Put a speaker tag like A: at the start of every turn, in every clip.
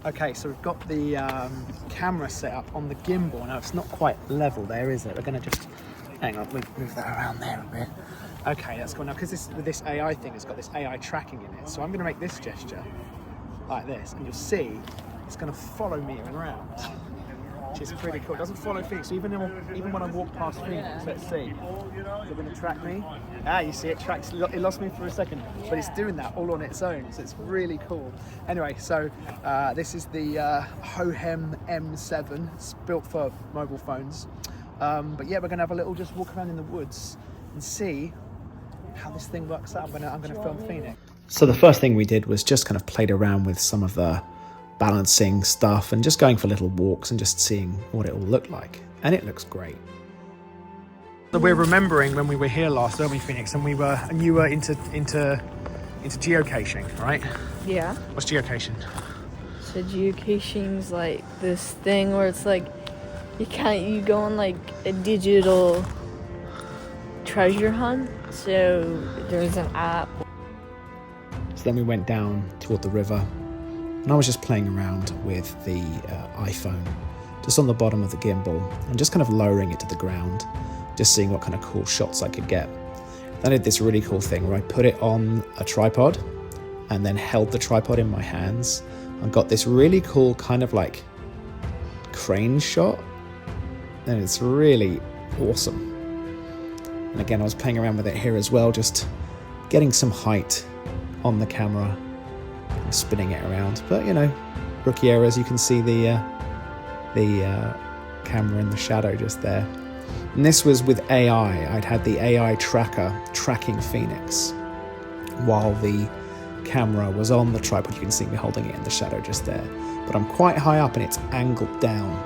A: Okay, so we've got the camera set up on the gimbal. Now it's not quite level there, is it? We're going to just, hang on, move that around there a bit. Okay, that's cool. Now, because this AI thing has got this AI tracking in it, so I'm going to make this gesture like this, and you'll see it's going to follow me around, which is pretty cool. It doesn't follow Phoenix, so even when I walk past Phoenix, let's see, is it going to track me? Ah, you see it tracks, it lost me for a second, but it's doing that all on its own, so it's really cool. Anyway, so this is the Hohem M7. It's built for mobile phones. But yeah, we're going to have a little just walk around in the woods and see how this thing works out. I'm going to film Phoenix. So the first thing we did was just kind of played around with some of the balancing stuff and just going for little walks and just seeing what it all looked like. And it looks great. So we're remembering when we were here last, weren't we, Phoenix? And you were into geocaching, right?
B: Yeah.
A: What's geocaching?
B: So geocaching's like this thing where it's like you go on like a digital treasure hunt. So there's an app.
A: So then we went down toward the river, and I was just playing around with the iPhone, just on the bottom of the gimbal, and just kind of lowering it to the ground, just seeing what kind of cool shots I could get. Then I did this really cool thing where I put it on a tripod, and then held the tripod in my hands, and got this really cool kind of like crane shot, and it's really awesome. And again, I was playing around with it here as well, just getting some height on the camera, spinning it around. But you know, rookie errors. You can see the camera in the shadow just there. And this was with AI. I'd had the AI tracker tracking Phoenix while the camera was on the tripod. You can see me holding it in the shadow just there. But I'm quite high up and it's angled down.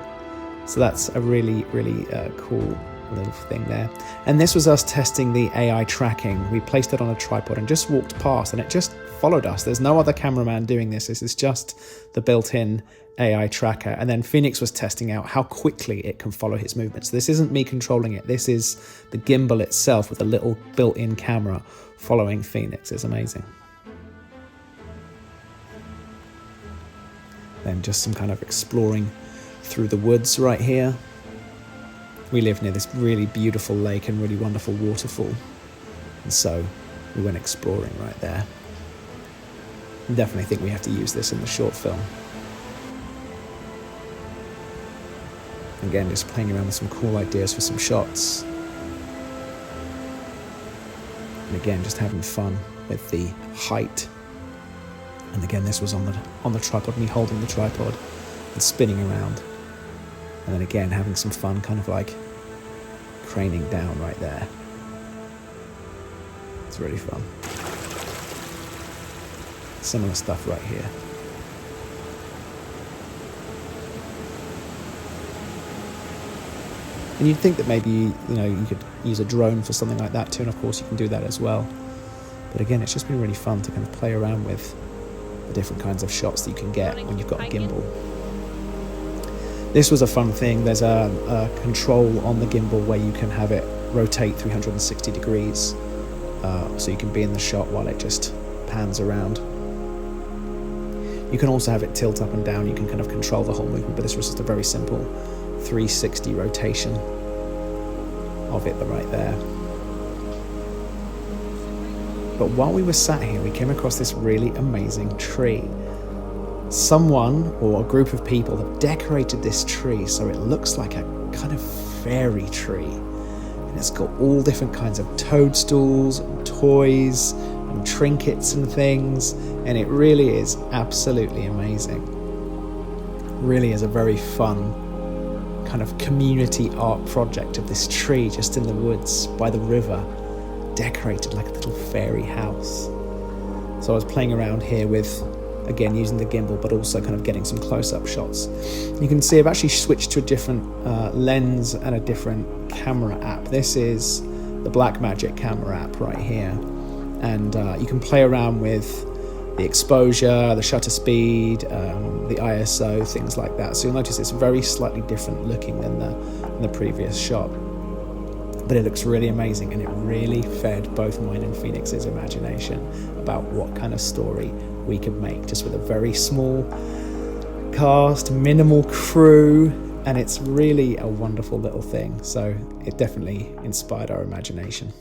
A: So that's a really, really cool little thing there. And this was us testing the AI tracking. We placed it on a tripod and just walked past, and it just followed us. There's no other cameraman doing this. This is just the built-in AI tracker. And then Phoenix was testing out how quickly it can follow his movements. This isn't me controlling it. This is the gimbal itself with a little built-in camera following Phoenix. It's amazing. Then just some kind of exploring through the woods right here. We live near this really beautiful lake and really wonderful waterfall, and so we went exploring right there. I definitely think we have to use this in the short film. Again, just playing around with some cool ideas for some shots. And again, just having fun with the height. And again, this was on the tripod, me holding the tripod and spinning around. And then again, having some fun, kind of like craning down right there. It's really fun. Similar stuff right here. And you'd think that maybe, you could use a drone for something like that too, and of course you can do that as well. But again, it's just been really fun to kind of play around with the different kinds of shots that you can get when you've got a gimbal. This was a fun thing. There's a control on the gimbal where you can have it rotate 360 degrees, so you can be in the shot while it just pans around. You can also have it tilt up and down. You can kind of control the whole movement, but this was just a very simple 360 rotation of it right there. But while we were sat here, we came across this really amazing tree. Someone or a group of people have decorated this tree so it looks like a kind of fairy tree. And it's got all different kinds of toadstools and toys and trinkets and things. And it really is absolutely amazing. It really is a very fun kind of community art project of this tree just in the woods by the river, decorated like a little fairy house. So I was playing around here with, again, using the gimbal, but also kind of getting some close-up shots. You can see I've actually switched to a different lens and a different camera app. This is the Blackmagic camera app right here. And you can play around with the exposure, the shutter speed, the ISO, things like that. So you'll notice it's very slightly different looking than the previous shot. But it looks really amazing, and it really fed both mine and Phoenix's imagination about what kind of story we could make just with a very small cast, minimal crew, and it's really a wonderful little thing. So it definitely inspired our imagination.